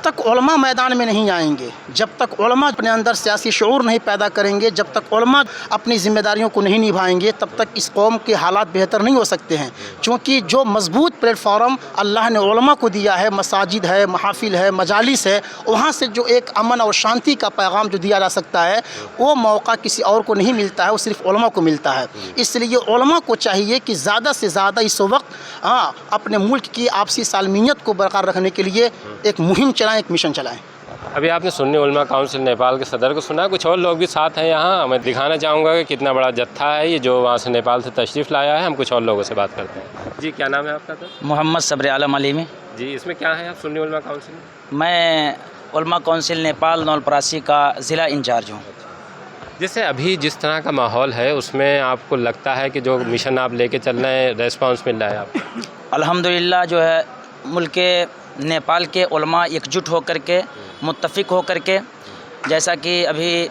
تک علماء میدان میں نہیں آئیں گے، جب تک علماء اپنے اندر سیاسی شعور نہیں پیدا کریں گے، جب تک علماء اپنی ذمہ داریوں کو نہیں نبھائیں گے، تب تک اس قوم کے حالات بہتر نہیں ہو سکتے ہیں. چونکہ جو مضبوط پلیٹ فارم اللہ نے علماء کو دیا ہے، مساجد ہے، محافل ہے، مجالس ہے، وہاں سے جو ایک امن اور شانتی کا پیغام جو دیا جا سکتا ہے، وہ موقع کسی اور کو نہیں ملتا ہے، وہ صرف علماء کو ملتا ہے. اس لیے علماء کو چاہیے کہ زیادہ سے زیادہ اس وقت اپنے ملک کی آپسی سالمیت کو برقرار رکھنے کے لیے ایک مہم چلائیں، ایک مشن چلائیں. ابھی آپ نے سنی علماء کونسل نیپال کے صدر کو سنا، کچھ اور لوگ بھی ساتھ ہیں یہاں. میں دکھانا چاہوں گا کہ کتنا بڑا جتھا ہے یہ جو وہاں سے نیپال سے تشریف لایا ہے. ہم کچھ اور لوگوں سے بات کرتے ہیں. جی کیا نام ہے آپ کا؟ تو محمد صبر عالم علیمی. جی اس میں کیا ہے آپ سنی علماء کونسل میں؟ میں علماء کونسل نیپال نولپراسی کا ضلع انچارج ہوں. جیسے ابھی جس طرح کا ماحول ہے اس میں آپ کو لگتا ہے کہ جو مشن آپ لے کے چل رہے ہیں ریسپانس مل رہا ہے آپ کو؟ الحمدللہ جو ہے ملک نیپال کے علماء یکجٹ ہو کر کے، متفق ہو کر کے، جیسا کہ ابھی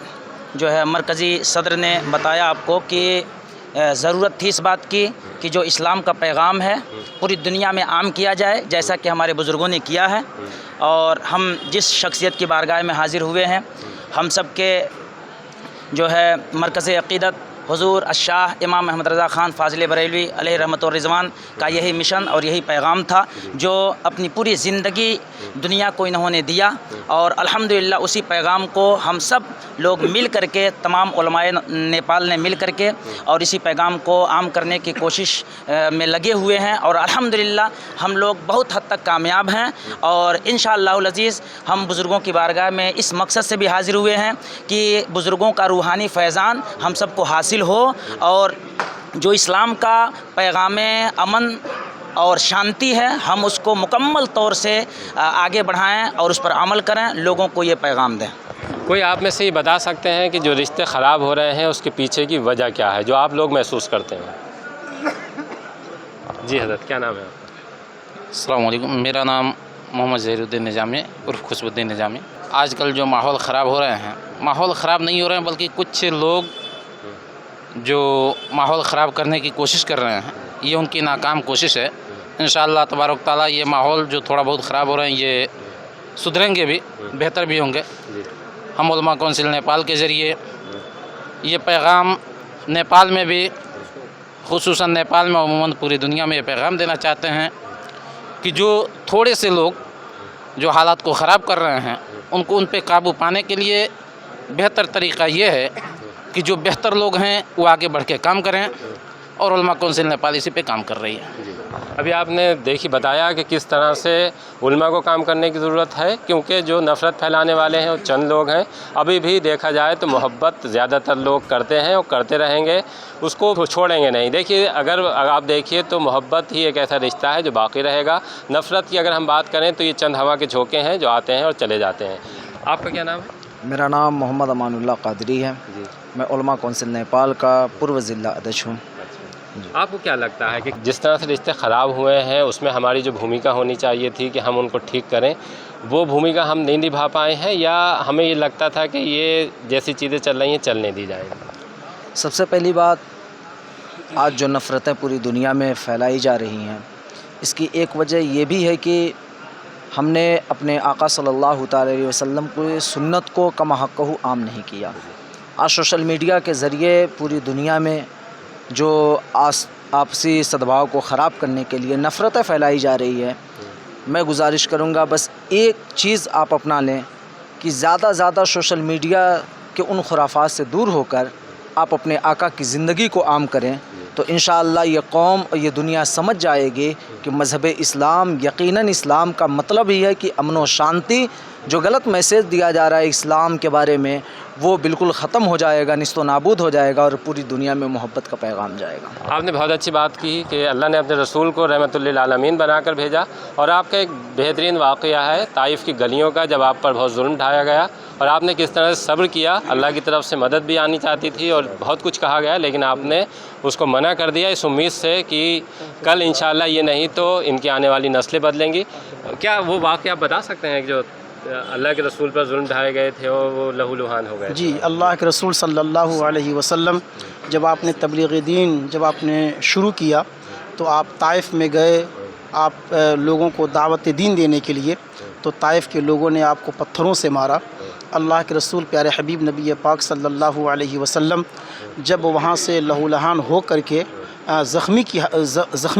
جو ہے مرکزی صدر نے بتایا آپ کو کہ ضرورت تھی اس بات کی کہ جو اسلام کا پیغام ہے پوری دنیا میں عام کیا جائے، جیسا کہ ہمارے بزرگوں نے کیا ہے. اور ہم جس شخصیت کی بارگاہ میں حاضر ہوئے ہیں، ہم سب کے جو ہے مرکز عقیدت حضور الشاہ امام محمد رضا خان فاضل بریلوی علیہ رحمۃ الرضوان کا یہی مشن اور یہی پیغام تھا جو اپنی پوری زندگی دنیا کو انہوں نے دیا. اور الحمدللہ اسی پیغام کو ہم سب لوگ مل کر کے، تمام علماء نیپال نے مل کر کے اور اسی پیغام کو عام کرنے کی کوشش میں لگے ہوئے ہیں. اور الحمدللہ ہم لوگ بہت حد تک کامیاب ہیں. اور انشاءاللہ العزیز ہم بزرگوں کی بارگاہ میں اس مقصد سے بھی حاضر ہوئے ہیں کہ بزرگوں کا روحانی فیضان ہم سب کو حاصل ہو، اور جو اسلام کا پیغام امن اور شانتی ہے ہم اس کو مکمل طور سے آگے بڑھائیں اور اس پر عمل کریں، لوگوں کو یہ پیغام دیں. کوئی آپ میں سے یہ بتا سکتے ہیں کہ جو رشتے خراب ہو رہے ہیں اس کے پیچھے کی وجہ کیا ہے جو آپ لوگ محسوس کرتے ہیں؟ جی حضرت کیا نام ہے آپ کا؟ السلام علیکم. میرا نام محمد ظہیر الدین نظامی عرف خوشب الدین نظامی. آج کل جو ماحول خراب ہو رہے ہیں، ماحول خراب نہیں ہو رہے ہیں بلکہ کچھ لوگ جو ماحول خراب کرنے کی کوشش کر رہے ہیں، یہ ان کی ناکام کوشش ہے. انشاءاللہ تبارک تعالیٰ یہ ماحول جو تھوڑا بہت خراب ہو رہے ہیں یہ سدھریں گے بھی، بہتر بھی ہوں گے. ہم علماء کونسل نیپال کے ذریعے یہ پیغام نیپال میں بھی، خصوصاً نیپال میں عموماً پوری دنیا میں یہ پیغام دینا چاہتے ہیں کہ جو تھوڑے سے لوگ جو حالات کو خراب کر رہے ہیں ان پہ قابو پانے کے لیے بہتر طریقہ یہ ہے کہ جو بہتر لوگ ہیں وہ آگے بڑھ کے کام کریں، اور علماء کونسل نیپال اسی پہ کام کر رہی ہے. ابھی آپ نے بتایا کہ کس طرح سے علماء کو کام کرنے کی ضرورت ہے، کیونکہ جو نفرت پھیلانے والے ہیں وہ چند لوگ ہیں. ابھی بھی دیکھا جائے تو محبت زیادہ تر لوگ کرتے ہیں اور کرتے رہیں گے، اس کو چھوڑیں گے نہیں. دیکھیے اگر آپ دیکھیے تو محبت ہی ایک ایسا رشتہ ہے جو باقی رہے گا. نفرت کی اگر ہم بات کریں تو یہ چند ہوا کے جھونکے ہیں جو آتے ہیں اور چلے جاتے ہیں. آپ کا کیا نام ہے؟ میرا نام محمد امان اللہ قادری ہے. جی میں علماء کونسل نیپال کا پورو ضلع ادھیش ہوں. آپ کو کیا لگتا ہے کہ جس طرح سے رشتے خراب ہوئے ہیں اس میں ہماری جو بھومکا ہونی چاہیے تھی کہ ہم ان کو ٹھیک کریں، وہ بھومکا ہم نہیں نبھا پائے ہیں، یا ہمیں یہ لگتا تھا کہ یہ جیسی چیزیں چل رہی ہیں چلنے دی جائیں؟ سب سے پہلی بات، آج جو نفرتیں پوری دنیا میں پھیلائی جا رہی ہیں اس کی ایک وجہ یہ بھی ہے کہ ہم نے اپنے آقا صلی اللہ تعالی علیہ وسلم کو سنت کو کما حقہ عام نہیں کیا. آج سوشل میڈیا کے ذریعے پوری دنیا میں جو آپسی صدبھاؤ کو خراب کرنے کے لیے نفرتیں پھیلائی جا رہی ہے، میں گزارش کروں گا بس ایک چیز آپ اپنا لیں کہ زیادہ زیادہ سوشل میڈیا کے ان خرافات سے دور ہو کر آپ اپنے آقا کی زندگی کو عام کریں، تو انشاءاللہ یہ قوم اور یہ دنیا سمجھ جائے گی کہ مذہب اسلام یقیناً اسلام کا مطلب ہی ہے کہ امن و شانتی. جو غلط میسیج دیا جا رہا ہے اسلام کے بارے میں وہ بالکل ختم ہو جائے گا، نیست و نابود ہو جائے گا، اور پوری دنیا میں محبت کا پیغام جائے گا. آپ نے بہت اچھی بات کی کہ اللہ نے اپنے رسول کو رحمت للعالمین بنا کر بھیجا، اور آپ کا ایک بہترین واقعہ ہے طائف کی گلیوں کا، جب آپ پر بہت ظلم ڈھایا گیا اور آپ نے کس طرح سے صبر کیا. اللہ کی طرف سے مدد بھی آنی چاہتی تھی اور بہت کچھ کہا گیا، لیکن آپ نے اس کو منع کر دیا اس امید سے کہ کل انشاءاللہ یہ نہیں تو ان کی آنے والی نسلیں بدلیں گی. کیا وہ واقعہ آپ بتا سکتے ہیں کہ جو اللہ کے رسول پر ظلم ڈھائے گئے تھے اور وہ لہو لہان ہو گئے؟ جی، اللہ کے رسول صلی اللہ علیہ وسلم جب آپ نے تبلیغ دین جب آپ نے شروع کیا تو آپ طائف میں گئے، آپ لوگوں کو دعوت دین دینے کے لیے. تو طائف کے لوگوں نے آپ کو پتھروں سے مارا. اللہ کے رسول پیارے حبیب نبی پاک صلی اللہ علیہ وسلم جب وہاں سے لہو لہان ہو کر کے زخمی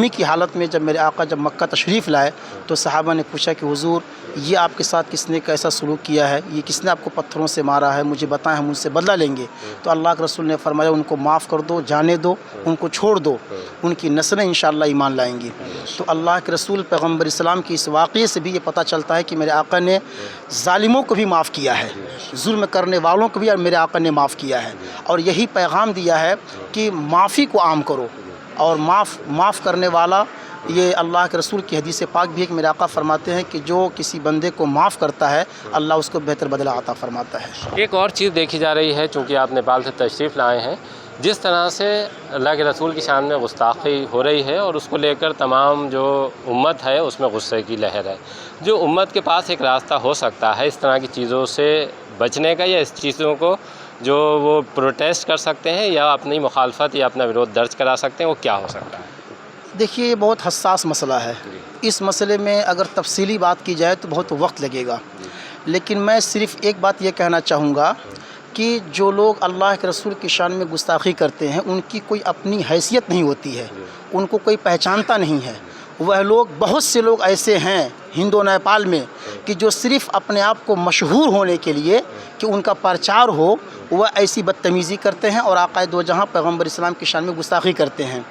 کی حالت میں جب میرے آقا جب مکہ تشریف لائے تو صحابہ نے پوچھا کہ حضور یہ آپ کے ساتھ کس نے کیسا سلوک کیا ہے, یہ کس نے آپ کو پتھروں سے مارا ہے, مجھے بتائیں ہم ان سے بدلہ لیں گے. تو اللہ کے رسول نے فرمایا ان کو معاف کر دو, جانے دو, ان کو چھوڑ دو, ان کی نسلیں انشاءاللہ ایمان لائیں گی. تو اللہ کے رسول پیغمبر اسلام کی اس واقعے سے بھی یہ پتہ چلتا ہے کہ میرے آقا نے ظالموں کو بھی معاف کیا ہے, ظلم کرنے والوں کو بھی میرے آقا نے معاف کیا ہے. اور یہی پیغام دیا ہے کہ معافی کو عام کرو, اور معاف کرنے والا یہ اللہ کے رسول کی حدیث پاک بھی ہے کہ میرے آقا فرماتے ہیں کہ جو کسی بندے کو معاف کرتا ہے اللہ اس کو بہتر بدلہ عطا فرماتا ہے. ایک اور چیز دیکھی جا رہی ہے, چونکہ آپ نیپال سے تشریف لائے ہیں, جس طرح سے اللہ کے رسول کی شان میں گستاخی ہو رہی ہے اور اس کو لے کر تمام جو امت ہے اس میں غصے کی لہر ہے. جو امت کے پاس ایک راستہ ہو سکتا ہے اس طرح کی چیزوں سے بچنے کا, یا اس چیزوں کو جو وہ پروٹیسٹ کر سکتے ہیں یا اپنی مخالفت یا اپنا ورودھ درج کرا سکتے ہیں, وہ کیا ہو سکتا ہے؟ دیکھیے یہ بہت حساس مسئلہ ہے. اس مسئلے میں اگر تفصیلی بات کی جائے تو بہت وقت لگے گا, لیکن میں صرف ایک بات یہ کہنا چاہوں گا کہ جو لوگ اللہ کے رسول کی شان میں گستاخی کرتے ہیں ان کی کوئی اپنی حیثیت نہیں ہوتی ہے, ان کو کوئی پہچانتا نہیں ہے. وہ لوگ, بہت سے لوگ ایسے ہیں ہند و نیپال میں کہ جو صرف اپنے آپ کو مشہور ہونے کے لیے کہ ان کا پرچار ہو وہ ایسی بدتمیزی کرتے ہیں اور آقا دو جہاں پیغمبر اسلام کی شان میں گستاخی کرتے ہیں.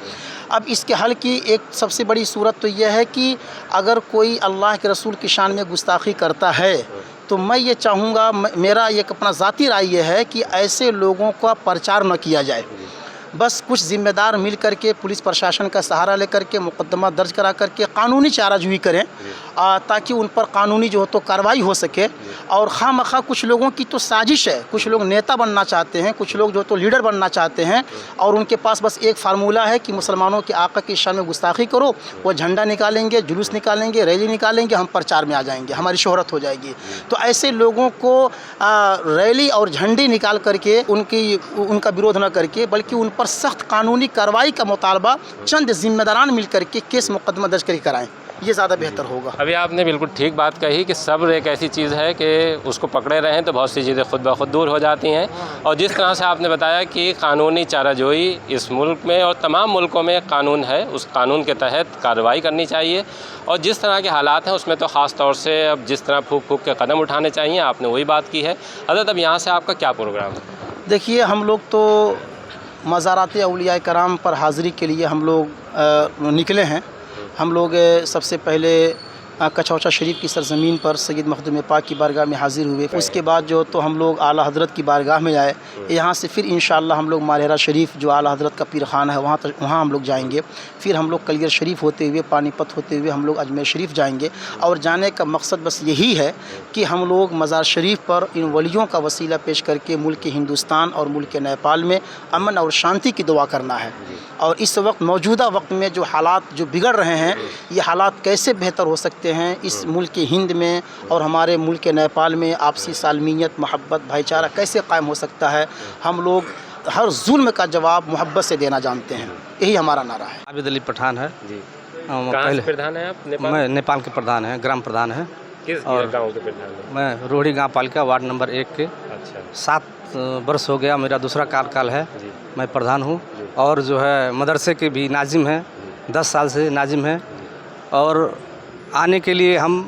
اب اس کے حل کی ایک سب سے بڑی صورت تو یہ ہے کہ اگر کوئی اللہ کے رسول کی شان میں گستاخی کرتا ہے تو میں یہ چاہوں گا, میرا ایک اپنا ذاتی رائے یہ ہے کہ ایسے لوگوں کا پرچار نہ کیا جائے. بس کچھ ذمہ دار مل کر کے پولیس پرشاسن کا سہارا لے کر کے مقدمہ درج کرا کر کے قانونی چارہ جوئی کریں تاکہ ان پر قانونی جو ہو تو کارروائی ہو سکے. اور خواہ مخواہ کچھ لوگوں کی تو سازش ہے, کچھ لوگ نیتا بننا چاہتے ہیں, کچھ لوگ جو تو لیڈر بننا چاہتے ہیں اور ان کے پاس بس ایک فارمولہ ہے کہ مسلمانوں کے آقا کی شان میں گستاخی کرو, وہ جھنڈا نکالیں گے, جلوس نکالیں گے, ریلی نکالیں گے, ہم پرچار میں آ جائیں گے, ہماری شہرت ہو جائے گی. تو ایسے لوگوں کو ریلی اور جھنڈی نکال کر کے ان کا بیروଧ نہ کر کے بلکہ ان پر سخت قانونی کارروائی کا مطالبہ چند ذمہ داران مل کر کے کیس مقدمہ درج کر کے کرائیں, یہ زیادہ بہتر ہوگا. ابھی آپ نے بالکل ٹھیک بات کہی کہ صبر ایک ایسی چیز ہے کہ اس کو پکڑے رہیں تو بہت سی چیزیں خود بخود دور ہو جاتی ہیں. اور جس طرح سے آپ نے بتایا کہ قانونی چارہ جوئی اس ملک میں اور تمام ملکوں میں قانون ہے, اس قانون کے تحت کارروائی کرنی چاہیے. اور جس طرح کے حالات ہیں اس میں تو خاص طور سے اب جس طرح پھونک کے قدم اٹھانے چاہیے, آپ نے وہی بات کی ہے. حضرت اب یہاں سے آپ کا کیا پروگرام ہے؟ دیکھیے ہم لوگ تو مزارات اولیاء کرام پر حاضری کے لیے ہم لوگ نکلے ہیں. ہم لوگ سب سے پہلے کچھوچا شریف کی سرزمین پر سید مخدوم پاک کی بارگاہ میں حاضر ہوئے. اس کے بعد جو تو ہم لوگ اعلیٰ حضرت کی بارگاہ میں آئے. یہاں سے پھر انشاءاللہ ہم لوگ مالہرہ شریف جو اعلیٰ حضرت کا پیر خانہ ہے وہاں ہم لوگ جائیں گے. پھر ہم لوگ کلگر شریف ہوتے ہوئے پانی پت ہوتے ہوئے ہم لوگ اجمیر شریف جائیں گے. اور جانے کا مقصد بس یہی ہے کہ ہم لوگ مزار شریف پر ان ولیوں کا وسیلہ پیش کر کے ملک ہندوستان اور ملک نیپال میں امن اور شانتی کی دعا کرنا ہے. اور اس وقت موجودہ وقت میں جو حالات جو بگڑ رہے ہیں یہ حالات کیسے بہتر ہو سکتے ہیں اس ملک ہند میں اور ہمارے ملک نیپال میں آپسی سالمیت, محبت, بھائی چارہ کیسے قائم ہو سکتا ہے. ہم لوگ ہر ظلم کا جواب محبت سے دینا جانتے ہیں, یہی ہمارا نعرہ ہے. عابد علی پٹھان ہے جی. کہاں سے پردھان ہیں آپ؟ میں نیپال کے پردھان ہیں, گرام پردھان ہیں. کس گاؤں کے پردھان ہیں؟ میں روہڑی گاؤں پالکا وارڈ نمبر 1 کے. اچھا. 7 برس ہو گیا, میرا دوسرا کال ہے. جی. میں پردھان ہوں اور جو ہے مدرسے کے بھی ناظم ہیں, 10 سال سے ناظم ہیں. اور آنے کے لیے ہم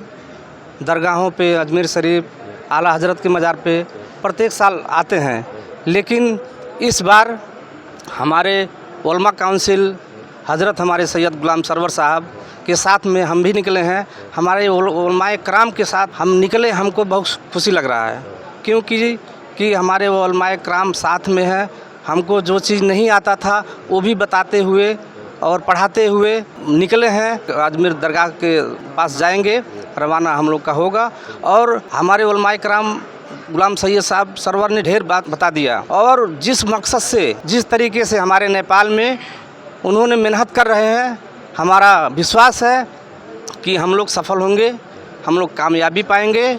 درگاہوں پہ اجمیر شریف اعلیٰ حضرت کے مزار پہ پرتیک سال آتے ہیں. لیکن اس بار ہمارے علماء کونسل حضرت ہمارے سید غلام سرور صاحب کے ساتھ میں ہم بھی نکلے ہیں. ہمارے علماء کرام کے ساتھ ہم نکلے, ہم کو بہت خوشی لگ رہا ہے کیونکہ ہمارے علماء کرام ساتھ میں ہیں. ہم کو جو چیز نہیں آتا تھا وہ بھی بتاتے ہوئے اور پڑھاتے ہوئے نکلے ہیں. اجمیر درگاہ کے پاس جائیں گے, روانہ ہم لوگ کا ہوگا. اور ہمارے علماء کرام غلام سید صاحب سرور نے ڈھیر بات بتا دیا, اور جس مقصد سے جس طریقے سے ہمارے نیپال میں انہوں نے محنت کر رہے ہیں, ہمارا وشواس ہے کہ ہم لوگ سفل ہوں گے, ہم لوگ کامیابی پائیں گے.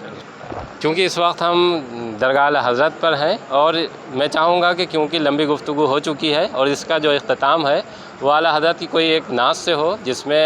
چونکہ اس وقت ہم درگاہ اعلیٰ حضرت پر ہیں اور میں چاہوں گا کہ کیونکہ لمبی گفتگو ہو چکی ہے اور اس کا جو اختتام ہے وہ اعلیٰ حضرت کی کوئی ایک نعت سے ہو جس میں